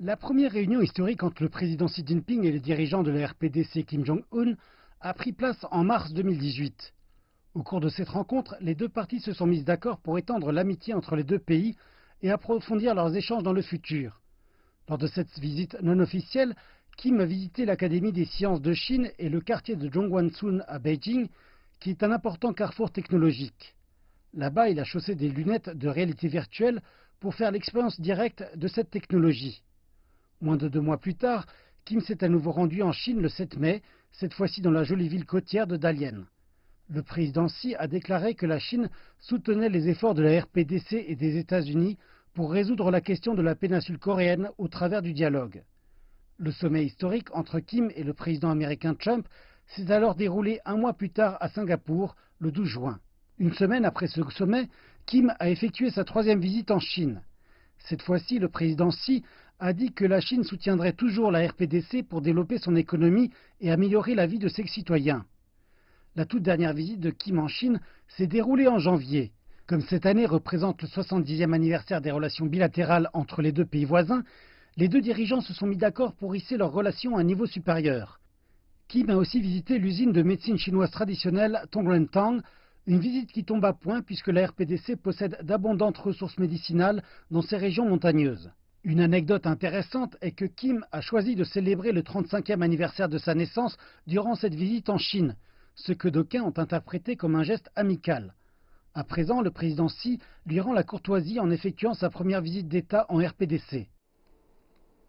La première réunion historique entre le président Xi Jinping et les dirigeants de la RPDC Kim Jong-un a pris place en mars 2018. Au cours de cette rencontre, les deux parties se sont mises d'accord pour étendre l'amitié entre les deux pays et approfondir leurs échanges dans le futur. Lors de cette visite non officielle, Kim a visité l'Académie des sciences de Chine et le quartier de Zhongguancun à Beijing, qui est un important carrefour technologique. Là-bas, il a chaussé des lunettes de réalité virtuelle pour faire l'expérience directe de cette technologie. Moins de 2 mois plus tard, Kim s'est à nouveau rendu en Chine le 7 mai, cette fois-ci dans la jolie ville côtière de Dalian. Le président Xi a déclaré que la Chine soutenait les efforts de la RPDC et des États-Unis pour résoudre la question de la péninsule coréenne au travers du dialogue. Le sommet historique entre Kim et le président américain Trump s'est alors déroulé un mois plus tard à Singapour, le 12 juin. Une semaine après ce sommet, Kim a effectué sa troisième visite en Chine. Cette fois-ci, le président Xi a dit que la Chine soutiendrait toujours la RPDC pour développer son économie et améliorer la vie de ses citoyens. La toute dernière visite de Kim en Chine s'est déroulée en janvier. Comme cette année représente le 70e anniversaire des relations bilatérales entre les deux pays voisins, les deux dirigeants se sont mis d'accord pour hisser leurs relations à un niveau supérieur. Kim a aussi visité l'usine de médecine chinoise traditionnelle Tongluentang, une visite qui tombe à point puisque la RPDC possède d'abondantes ressources médicinales dans ces régions montagneuses. Une anecdote intéressante est que Kim a choisi de célébrer le 35e anniversaire de sa naissance durant cette visite en Chine, ce que d'aucuns ont interprété comme un geste amical. À présent, le président Xi lui rend la courtoisie en effectuant sa première visite d'État en RPDC.